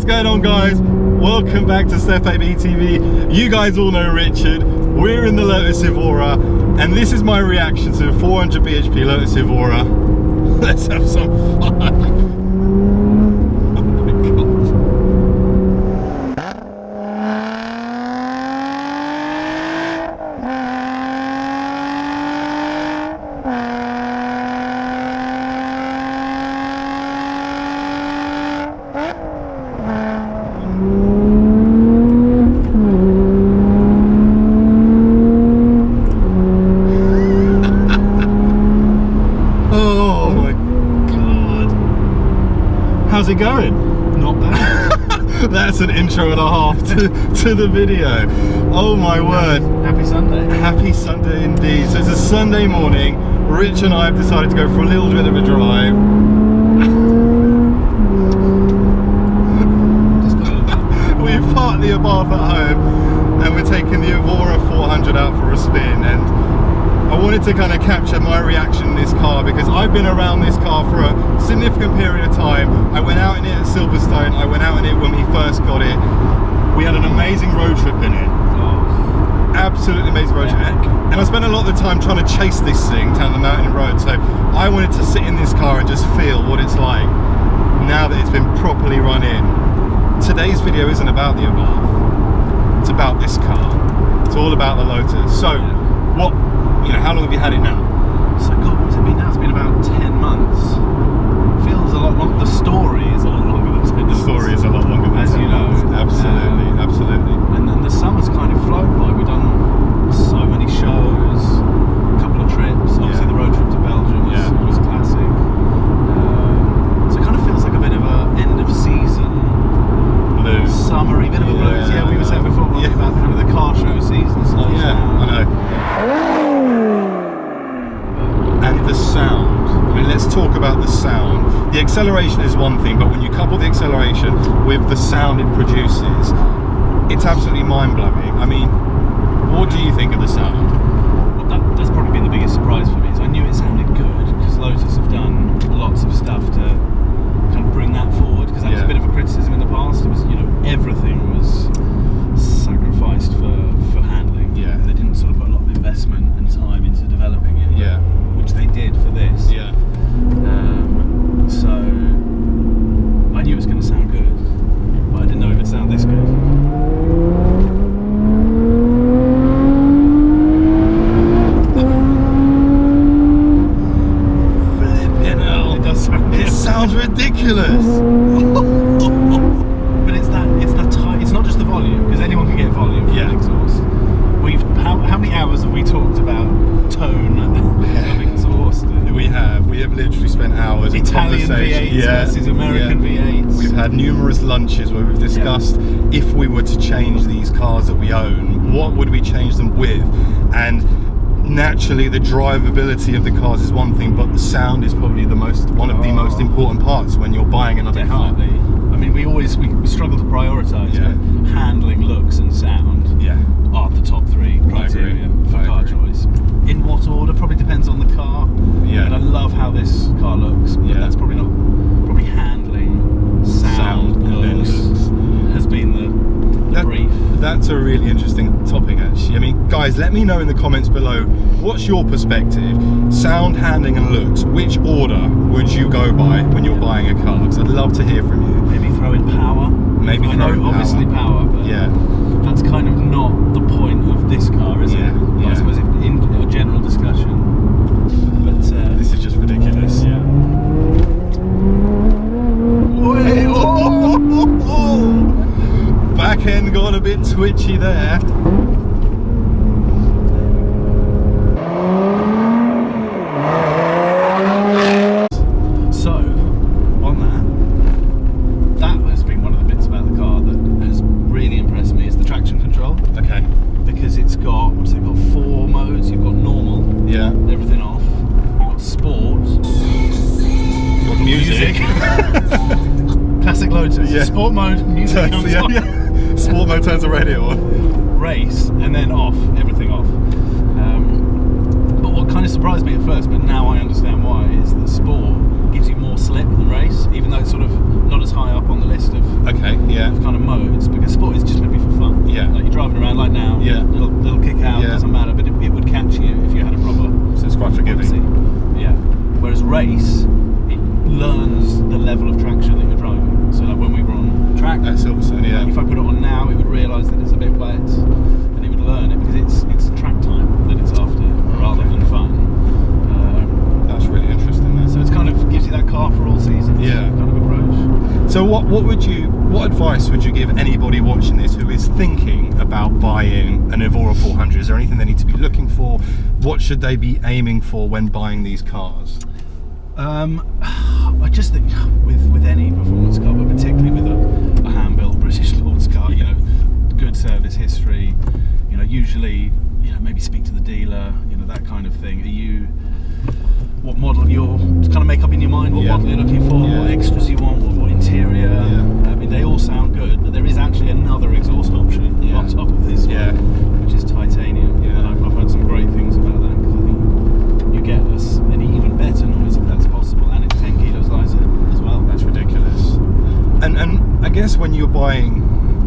What's going on, guys? Welcome back to Stef ABtv. You guys all know Richard. We're in the Lotus Evora, and this is my reaction to the 400 bhp Lotus Evora. Let's have some fun. How's it going? Not bad. That's an intro and a half to the video. Oh my word. Happy Sunday. Happy Sunday indeed. So it's a Sunday morning. Rich and I have decided to go for a little bit of a drive. We've parked the Abarth at home and we're taking the Evora 400 out for a spin, and I wanted to kind of capture my reaction in this car because I've been around this car for a significant period of time. I went out in it at Silverstone, I went out in it when we first got it. We had an amazing road trip in it. Absolutely amazing road trip. And I spent a lot of the time trying to chase this thing down the mountain road, so I wanted to sit in this car and just feel what it's like now that it's been properly run in. Today's video isn't about the Abarth, it's about this car. It's all about the Lotus. So, how long have you had it now? So, God, what's it been now? It's been about 10 months. Feels a lot longer. The story is a lot longer than 10 months. The story is a lot longer than 10 months. As you know. Absolutely, absolutely. And then the summer's kind of flown by. We've done so many shows, a couple of trips. Obviously, the road trip to Belgium was classic. So it kind of feels like a bit of a end of season blues. Summery, bit of a blues. Yeah, we were saying before about kind of the car show season slows down. I know. And the sound. I mean, let's talk about the sound. The acceleration is one thing, but when you couple the acceleration with the sound it produces, it's absolutely mind-blowing. I mean, what do you think of the sound? Well, that's probably been the biggest surprise for me. So I knew it sounded good because Lotus have done lots of stuff to kind of bring that forward, because that was a bit of a criticism in the past. It was, everything was sacrificed for handling. Yeah. They didn't sort of put a lot of investment and time into developing it. Yeah. Which they did for this. Yeah. So I knew it was going to sound good, but I didn't know it would sound this good. Flipping hell. It does sound good. It sounds ridiculous. But it's that tight. It's not just the volume, because anyone can get volume from an exhaust. How many hours have we talked about tone of exhaust? We have literally spent hours Italian in conversation. V8s versus American V8s. We've had numerous lunches where we've discussed if we were to change these cars that we own, what would we change them with? And naturally the drivability of the cars is one thing, but the sound is probably one of the most important parts when you're buying another car. I mean, we struggle to prioritise, but handling, looks and sound are the top three criteria for car choice. In what order probably depends on the car. And I love how this car looks, but that's probably handling, sound looks has been the brief. That's a really interesting topic, actually. I mean, guys, let me know in the comments below, what's your perspective? Sound, handling and looks, which order would you go by when you're buying a car? Because I'd love to hear from you. Maybe throw in power. Maybe I know obviously power, but that's kind of not the point of this car, is it? I suppose in a general discussion. But this is just ridiculous. Back end got a bit twitchy there. So, on that has been one of the bits about the car that has really impressed me, is the traction control. Okay. Because it's got, what's it got, 4 modes. You've got normal, everything off. You've got sport. You've got music. Classic Lotus. Sport mode, music comes on. Sport mode turns the radio on. Race, and then off, everything off. But what kind of surprised me at first, but now I understand why, is that sport gives you more slip than race, even though it's sort of not as high up on the list of what advice would you give anybody watching this who is thinking about buying an Evora 400? Is there anything they need to be looking for? What should they be aiming for when buying these cars? I just think with any performance car, but particularly with a hand-built British sports car, you know, good service history, you know, usually, you know, maybe speak to the dealer, you know, that kind of thing. What model you're kind of make up in your mind, what model you're looking for, what extras you want, what interior. I mean, they all sound good, but there is actually another exhaust option on top of this one, which is titanium. And I've heard some great things about that, because I think you get an even better noise if that's possible, and it's 10 kilos lighter as well. That's ridiculous. And I guess when you're buying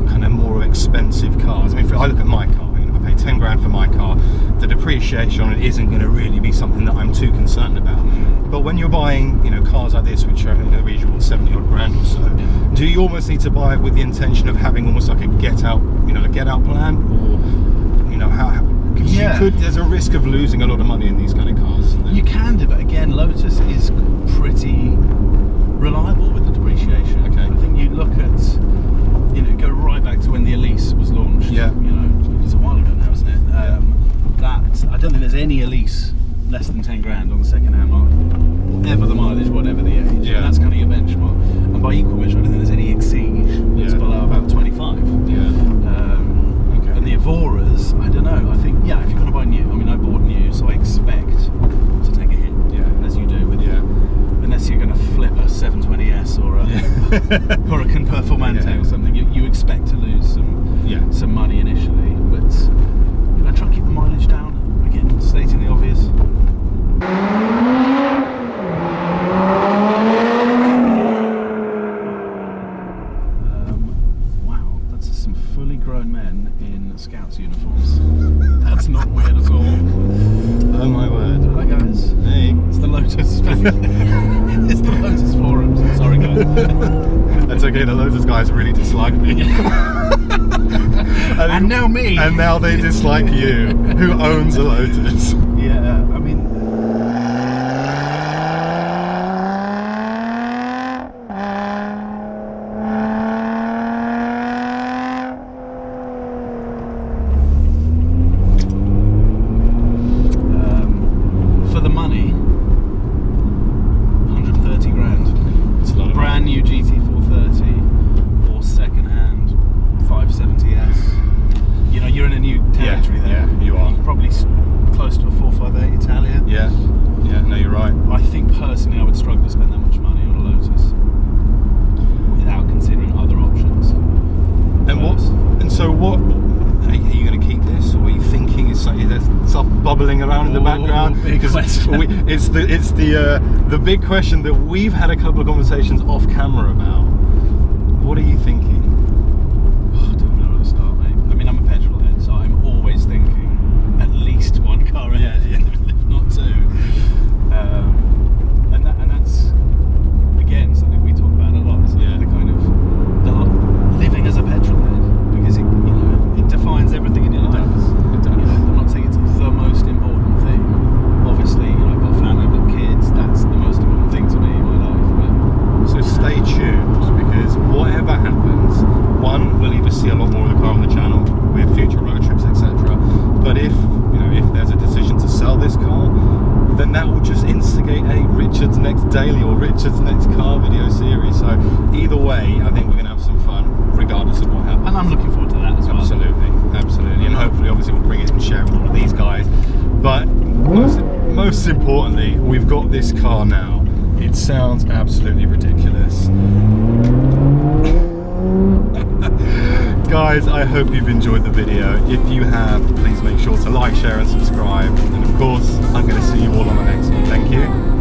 kind of more expensive cars, I mean, if I look at my car, I pay 10 grand for my car, the depreciation on it isn't going to really be something that I'm too concerned about. But when you're buying, you know, cars like this, which are in the region of 70 odd grand or so, do you almost need to buy it with the intention of having almost like a get out plan, or, you know, there's a risk of losing a lot of money in these kind of cars? You can do, but again, Lotus is pretty reliable with the depreciation. I think you look at, you know, go right back to when the Elise was launched. You know, it's a while ago now, isn't it? I don't think there's any Elise less than 10 grand on the second-hand market, whatever the mileage, whatever the age. And that's kind of your benchmark. And by equal measure, I don't think there's any Exige that's below about 25. And the Evoras, I don't know. I think, if you're going to buy new, I mean, I bought new, so I expect to take a hit, as you do with unless you're going to flip a 720S or a or a Performante or something, you expect to lose some money initially, but you know, try and keep the mileage down. Again, stating the obvious. Wow, that's some fully grown men in Scouts uniforms. That's not weird at all. Oh my word. Hi guys. Hey. It's the Lotus. It's the Lotus forums. Sorry guys. That's okay, the Lotus guys really dislike me. And now me. And now they dislike you, who owns a Lotus. I mean, for the money, 130 grand. It's a lot of brand new GT430 or second-hand 570S. You know, you're in a new territory there. Yeah, you are. You're probably close to a 458 Italia. Yeah, no, you're right. I think personally I would struggle to spend that much money on a Lotus without considering other options. And so what, are you going to keep this, or are you thinking is there stuff bubbling around in the background? Big question. It's the big question that we've had a couple of conversations off camera about. What are you thinking? I don't know where to start, mate. I mean, I'm a petrol head, so I'm always thinking at least one car ahead, if not two. And that's again something we talk about a lot. It's like the kind of living as a petrol head, because it defines everything in your life. It does. You know, I'm not saying it's the most important thing. Obviously, you know, I've got a family, I've got kids. That's the most important thing to me in my life. But so stay tuned, because whatever happens, one, we'll either see a lot more of the car on the channel with future road trips, etc. But if there's a decision to sell this car, then that will just instigate a Richard's Next Daily or Richard's Next Car video series. So either way, I think we're going to have some fun, regardless of what happens. and I'm looking forward to that as well. Absolutely, and hopefully, obviously, we'll bring it and share it with all of these guys. But most importantly, we've got this car now. It sounds absolutely ridiculous. Guys, I hope you've enjoyed the video. If you have, please make sure to like, share and subscribe. And of course, I'm going to see you all on the next one. Thank you.